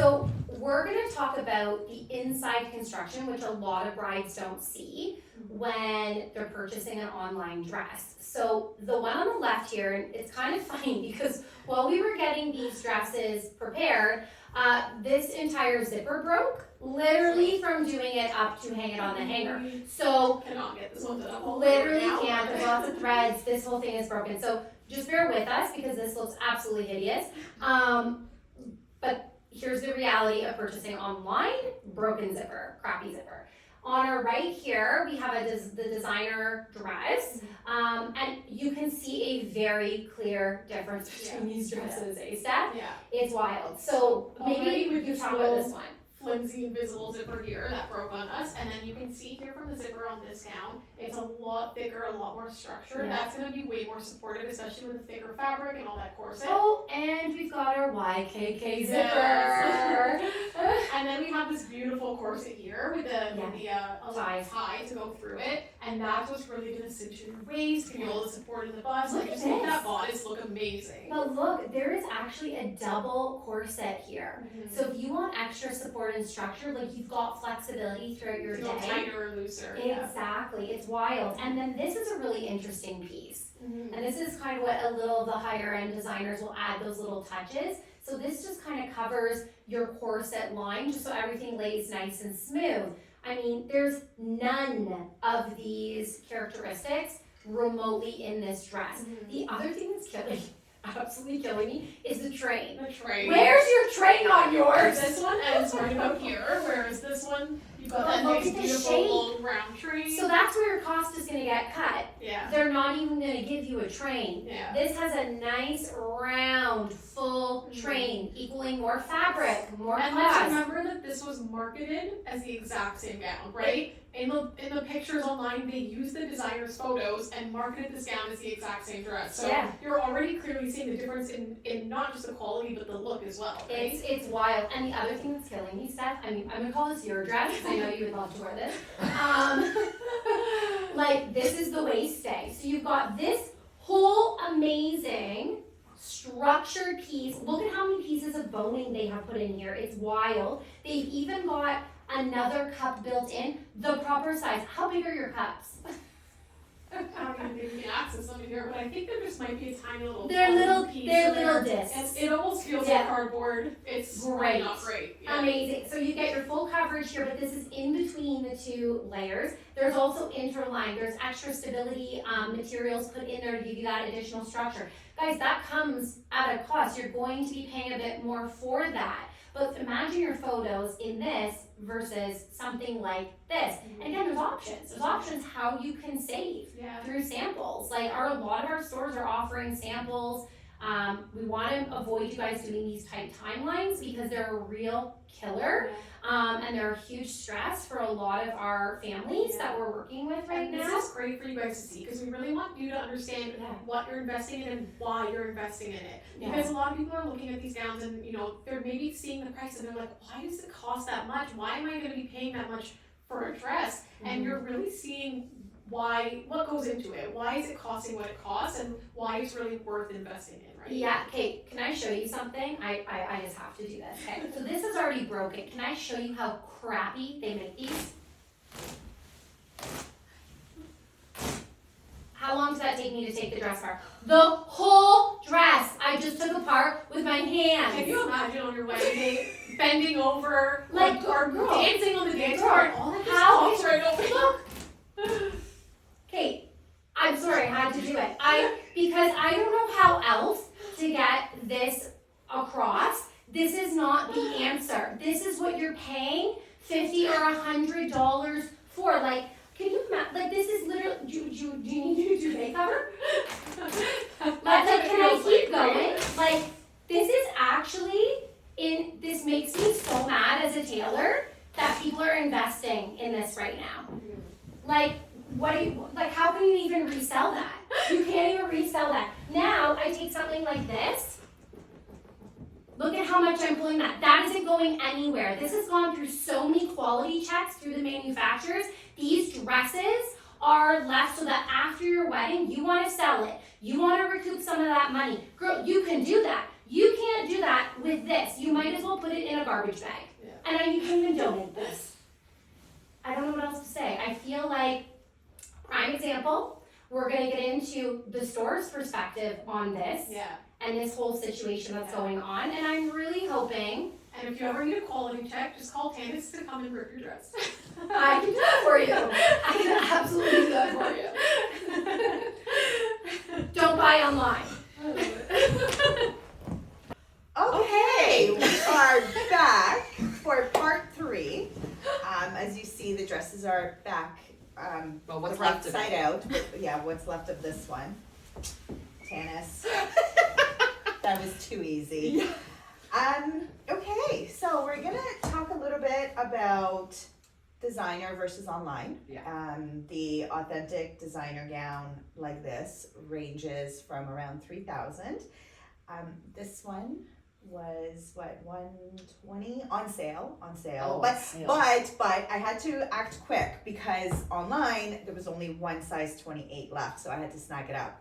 So we're going to talk about the inside construction, which a lot of brides don't see when they're purchasing an online dress. So the one on the left here, and it's kind of funny because while we were getting these dresses prepared, this entire zipper broke, literally from doing it up to hang it on the hanger. So cannot get this one done up. Literally can't. There's lots of threads. This whole thing is broken. So just bear with us because this looks absolutely hideous. But here's the reality of purchasing online: broken zipper, crappy zipper. On our right here, we have the designer dress, and you can see a very clear difference between these dresses, Steph? Yeah. It's wild. So maybe we can talk about this one. Flimsy invisible zipper here that broke on us, and then you can see here from the zipper on this gown, it's a lot thicker, a lot more structured. Yeah. That's going to be way more supportive, especially with the thicker fabric and all that corset. Oh, and we've got our YKK zipper. Yes. And then we have this beautiful corset here with the tie to go through it, and that's what's really going to cinch your waist, give you all the support in the bust. Like, just make that bodice look amazing. But look, there is actually a double corset here. So if you want extra support and structure, like you've got flexibility throughout your day. Tighter or looser. Exactly, it's wild. And then this is a really interesting piece. And this is kind of what a little of the higher end designers will add those little touches. So this just kind of covers your corset line just so everything lays nice and smooth. I mean, there's none of these characteristics remotely in this dress. The other thing that's absolutely killing me is the train. The train. Where's your train on yours? This one ends right about here, whereas this one, you've got that nice, beautiful, long, round train. So that's where your cost is going to get cut. Yeah. They're not even going to give you a train. Yeah. This has a nice, round, full train, equaling more fabric, more and cost. let's remember that this was marketed as the exact same gown, right? In the pictures online, they used the designer's photos and marketed this gown as the exact same dress. So you're already clearly seeing the difference in not just the quality, but the look as well, right? It's wild. And the other thing that's killing me, Steph, I mean, I'm going to call this your dress because I know you would love to wear this. Like, this is the waist stay. So you've got this whole amazing structured piece. Look at how many pieces of boning they have put in here. It's wild. They've even got another cup built in, the proper size. How big are your cups? I don't even think we can access them in here, but I think there just might be a tiny little They're little piece discs. It almost feels like cardboard. It's great. Not great. Yeah. Amazing. So you get your full coverage here, but this is in between the two layers. There's also interline. There's extra stability materials put in there to give you that additional structure. Guys, that comes at a cost. You're going to be paying a bit more for that. But imagine your photos in this versus something like this. And again, there's options. There's options how you can save through samples. Like a lot of our stores are offering samples. We want to avoid you guys doing these tight timelines because they're a real killer. And they're a huge stress for a lot of our families that we're working with right now. This is great for you guys to see because we really want you to understand what you're investing in and why you're investing in it. Because a lot of people are looking at these gowns and, they're maybe seeing the price and they're like, why does it cost that much? Why am I going to be paying that much for a dress? And you're really seeing what goes into it. Why is it costing what it costs and why it's really worth investing in, right? Yeah, okay, can I show you something? I just have to do this. Okay, so this is already broken. Can I show you how crappy they make these? How long does that take me to take the dress apart? The whole dress I just took apart with my hands. Can you imagine on your wedding day bending over or dancing on the dance floor and all that just pops right over? Look. Kate, I'm sorry, I had to do it. Because I don't know how else to get this across. This is not the answer. This is what you're paying $50 or $100 for. Like, can you imagine? Like, this is literally. Do you need to do duvet cover? Can I keep going? Like, this is actually this makes me so mad as a tailor that people are investing in this right now. Like, how can you even resell that? You can't even resell that. Now, I take something like this. Look at how much I'm pulling that. That isn't going anywhere. This has gone through so many quality checks through the manufacturers. These dresses are left so that after your wedding, you want to sell it. You want to recoup some of that money. Girl, you can do that. You can't do that with this. You might as well put it in a garbage bag. Yeah. And you can even donate this. I don't know what else to say. I feel like, prime example, we're gonna get into the store's perspective on this Yeah. and this whole situation that's going on. And I'm really hoping And if you ever need a quality check, just call Candace to come and rip your dress. I can do it for you. I can absolutely do that for you. Don't buy online. Okay, we are back for part 3. As you see, the dresses are back. Well, what's the right left of side it? out. Yeah, what's left of this one? Tanis. That was too easy. Okay, so we're gonna talk a little bit about designer versus online. Yeah. The authentic designer gown like this ranges from around 3,000. This one was what, 120 on sale. Oh, but sale. but I had to act quick because online there was only one size 28 left, so I had to snag it up.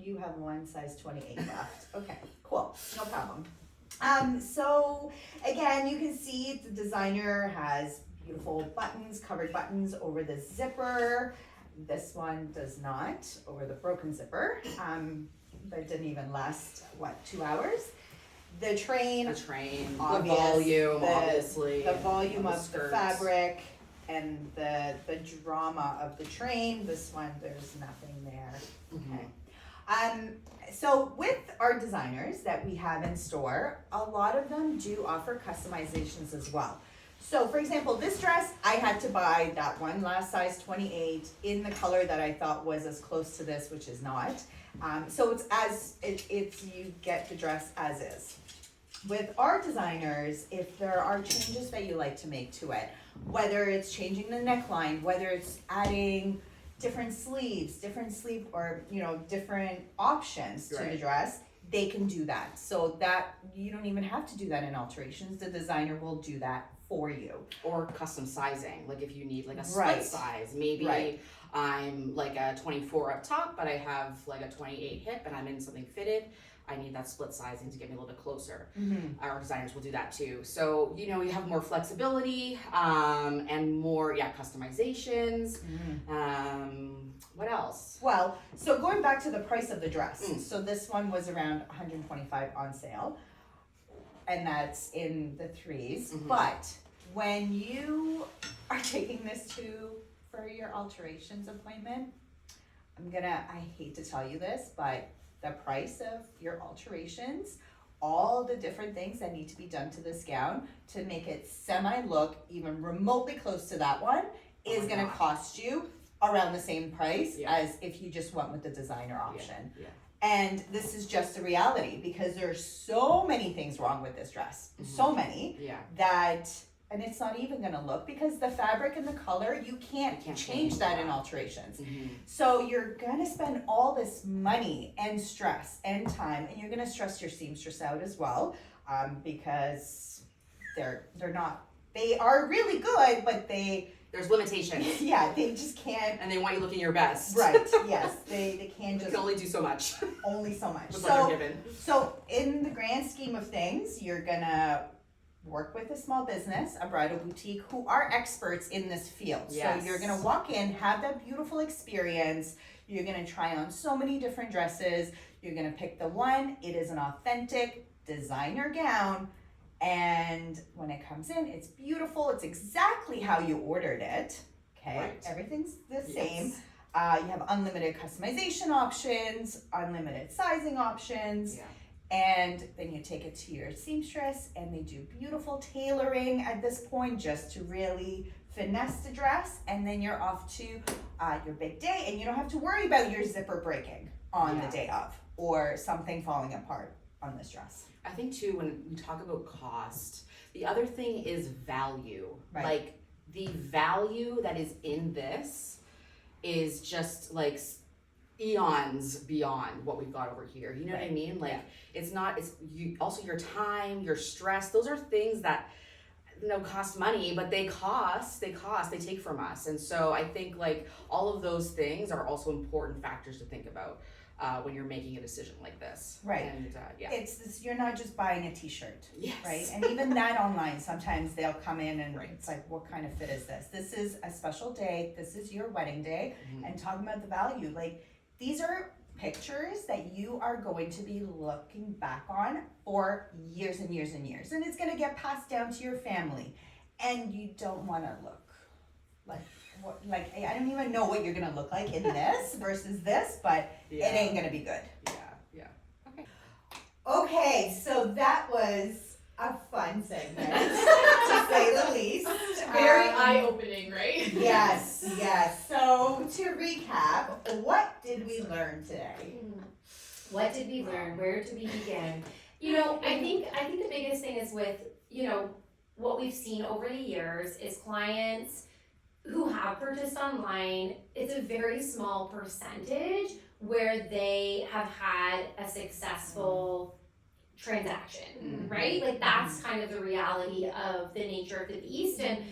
You have one size 28 left. Okay, cool, no problem. So again, you can see the designer has beautiful buttons, covered buttons over the zipper. This one does not, over the broken zipper. But it didn't even last, 2 hours? The train, The train, obvious, the volume, the- obviously. the volume of of the skirts. fabric, and the drama of the train. This one, there's nothing there. Mhm. So with our designers that we have in store, a lot of them do offer customizations as well. So for example, this dress, I had to buy that one last size 28 in the color that I thought was as close to this, which is not. So it's you get the dress as is. With our designers, if there are changes that you like to make to it, whether it's changing the neckline, whether it's adding different sleeves, or different options to the Right. dress, they can do that. So that you don't even have to do that in alterations. The designer will do that for you. Or custom sizing, like if you need like a split Right. size, maybe Right. I'm like a 24 up top, but I have like a 28 hip and I'm in something fitted. I need that split sizing to get me a little bit closer. Our designers will do that too. So, you have more flexibility, and more, customizations. What else? Well, so going back to the price of the dress. Mm. So this one was around 125 on sale, and that's in the 3s. Mhm. But when you are taking this for your alterations appointment, I hate to tell you this, but the price of your alterations, all the different things that need to be done to this gown to make it semi-look even remotely close to that one is my gonna God. cost you around the same price Yeah. as if you just went with the designer option. Yeah. And this is just a reality because there's so many things wrong with this dress, so many, Yeah. and it's not even gonna look because the fabric and the color, you can't change change that in that. alterations. Mhm. So you're gonna spend all this money and stress and time, and you're gonna stress your seamstress out as well, because they are really good, but There's limitations, they just can't. and they want you looking your best. Right? Yes, they can You just can only do so much only so much. with what you're given. So in the grand scheme of things, you're gonna work with a small business, a bridal boutique, who are experts in this field. Yes. So you're gonna walk in, have that beautiful experience. You're gonna try on so many different dresses. You're gonna pick the one. It is an authentic designer gown. And when it comes in, it's beautiful. It's exactly how you ordered it. Okay, Right. Everything's the same. Yes. You have unlimited customization options, unlimited sizing options. Yeah. And then you take it to your seamstress and they do beautiful tailoring at this point just to really finesse the dress. And then you're off to your big day and you don't have to worry about your zipper breaking on the day of or something falling apart on this dress. I think too, when we talk about cost, the other thing is value. Right. Like the value that is in this is just like eons beyond what we've got over here. You know what I Right. mean? Like Yeah. it's not, it's you also your time, your stress, those are things that cost money, but they take from us. And so I think like all of those things are also important factors to think about. when you're making a decision like this. Right. And yeah. It's this, you're not just buying a t-shirt, Yes. right? And even that online, sometimes they'll come in and Right. it's like, what kind of fit is this? This is a special day. This is your wedding day. Mhm. And talking about the value, like these are pictures that you are going to be looking back on for years and years and years. And it's going to get passed down to your family. And you don't want to look like, like I don't even know what you're going to look like in this versus this, but Yeah. it ain't going to be good. Yeah. Okay. Okay, so that was a fun segment, to say the least. Very eye-opening, right? Yes, yes. So to recap, what did we learn today? What did we learn? Where did we begin? You know, I think the biggest thing is with, you know, what we've seen over the years is clients who have purchased online, it's a very small percentage where they have had a successful transaction, right? Like that's kind of the reality of the nature of the beast. And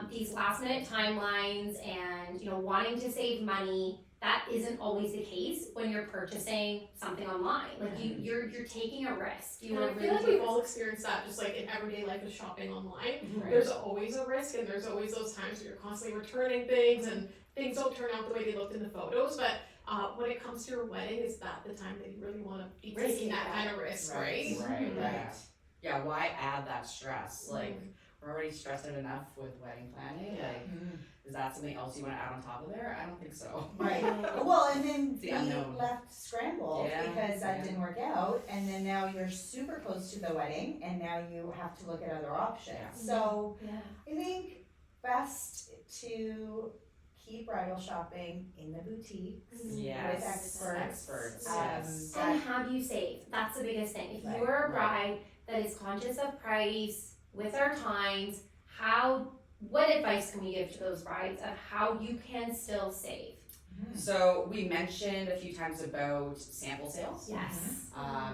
these last minute timelines and, you know, wanting to save money, that isn't always the case when you're purchasing something online. Like you're taking a risk. You And want I to feel really like take we've a all experienced that just like in everyday life of shopping online. risk. There's always a risk and there's always those times where you're constantly returning things and things don't turn out the way they looked in the photos. But when it comes to your wedding, is that the time that you really want to be taking that kind of risk, right? Right. Right. Yeah, why add that stress? Like, we're already stressed out enough with wedding planning. Like, is that something else you want to add on top of there? I don't think so. Right. Well, and then The we unknown. left scrambled Yeah, because that yeah. didn't work out, and then now you're super close to the wedding, and now you have to look at other options. Yeah. So Yeah. I think best to keep bridal shopping in the boutiques Yes. with experts. Yes. And how do you save? That's the biggest thing. If Right, you're a bride that is conscious of price, with our times, what advice can we give to those brides of how you can still save? So we mentioned a few times about sample sales. Yes.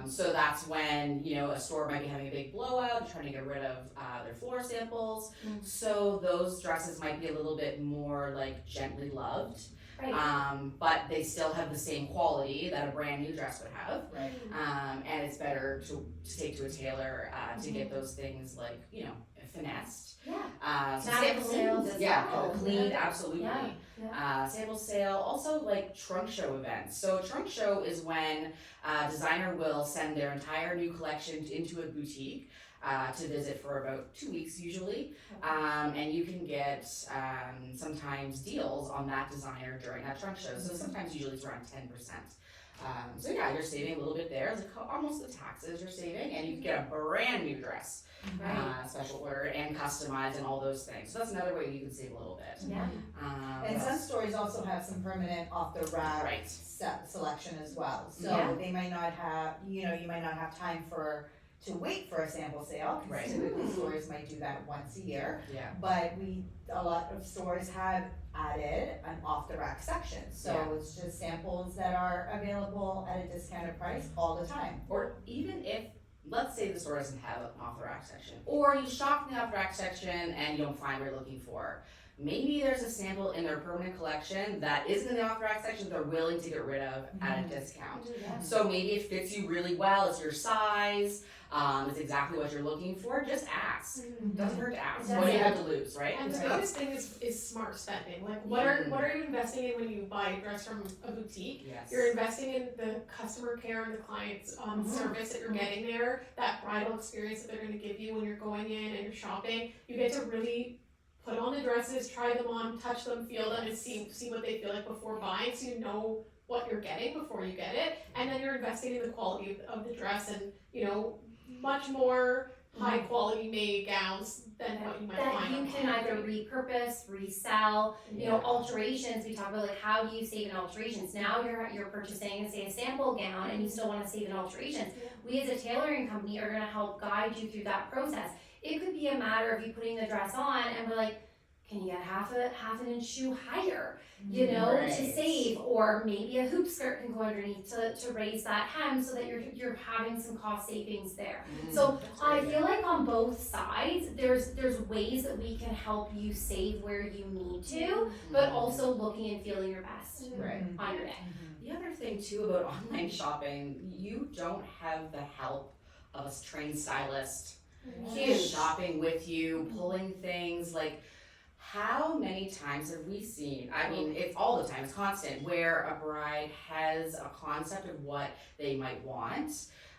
So that's when, you know, a store might be having a big blowout, trying to get rid of their floor samples. Mm. So those dresses might be a little bit more like gently loved. Right. But they still have the same quality that a brand new dress would have. Right. And it's better to take to a tailor to get those things like, you know, finessed. Yeah. So Sample sample sales as yeah, well. cleaned, absolutely. Yeah. Sample sale, also like trunk show events. So a trunk show is when a designer will send their entire new collection into a boutique to visit for about 2 weeks usually. And you can get sometimes deals on that designer during that trunk show. So sometimes usually it's around 10%. So yeah, you're saving a little bit there. It's like almost the taxes you're saving, and you get a brand new dress, special order and customized and all those things. So that's another way you can save a little bit. Yeah. And some stores also have some permanent off the rack Right. selection as well. So Yeah. they might not have, you know, you might not have time to wait for a sample sale, because Right. typically stores might do that once a year. Yeah. But a lot of stores have added an off the rack section, so Yeah. it's just samples that are available at a discounted price all the time. Or even if, let's say the store doesn't have an off the rack section, or you shop in the off the rack section and you don't find what you're looking for. Maybe there's a sample in their permanent collection that isn't in the off the rack section they're willing to get rid of at a discount. Yeah. So maybe it fits you really well, it's your size, it's exactly what you're looking for, just ask. Doesn't hurt to ask. It What do you doesn't. have to lose, right? And the biggest thing is smart spending. Like what are you investing in when you buy a dress from a boutique? Yes. You're investing in the customer care and the client's service that you're getting there, that bridal experience that they're going to give you when you're going in and you're shopping. You get to really put on the dresses, try them on, touch them, feel them, and see what they feel like before buying, so you know what you're getting before you get it. And then you're investing in the quality of the dress and, you know, much more high quality made gowns than what you might That find you can online. either repurpose, resell, you know, alterations. We talk about like how do you save in alterations. Now you're purchasing, say, a sample gown, and you still want to save in alterations. We as a tailoring company are going to help guide you through that process. It could be a matter of you putting the dress on and we're like, can you get half an inch shoe higher, you know, Right. to save, or maybe a hoop skirt can go underneath to raise that hem so that you're having some cost savings there. So I feel like on both sides, there's ways that we can help you save where you need to, but also looking and feeling your best Right. on your day. The other thing too about online shopping, you don't have the help of a trained stylist Huge. shopping with you, pulling things. Like, how many times have we seen, I mean, it's all the time, it's constant, where a bride has a concept of what they might want,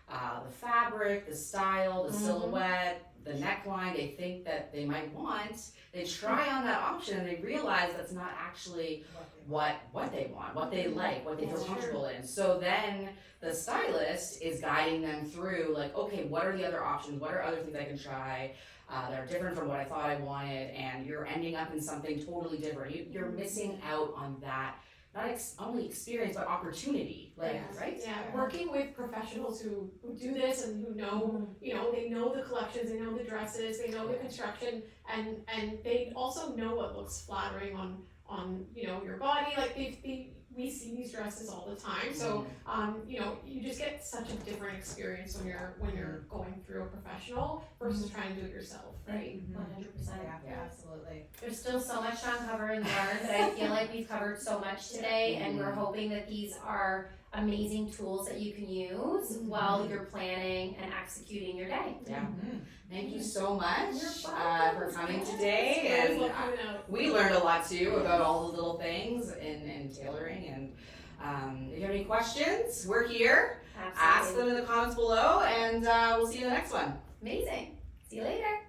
the fabric, the style, the silhouette, the neckline they think that they might want. They try on that option and they realize that's not actually what they want, what they like, what they feel comfortable in. So then the stylist is guiding them through, like, okay, what are the other options? What are other things I can try that are different from what I thought I wanted? And you're ending up in something totally different. You're missing out on that, not only experience, but opportunity, like, right? Yeah, working with professionals who do this and who know, you know, they know the collections, they know the dresses, they know the construction, and they also know what looks flattering on you know, your body. Like we see these dresses all the time, so you know, you just get such a different experience when you're going through a professional versus trying to do it yourself, right? 100%. Yeah, absolutely. There's still so much to uncover and learn, but I feel like we've covered so much today, and we're hoping that these are amazing tools that you can use while you're planning and executing your day. Yeah. Thank you so much You're welcome. for coming today, and we learned a lot too about all the little things in tailoring. And if you have any questions, we're here. Ask them in the comments below, and we'll see you in the next one. Amazing. See you later.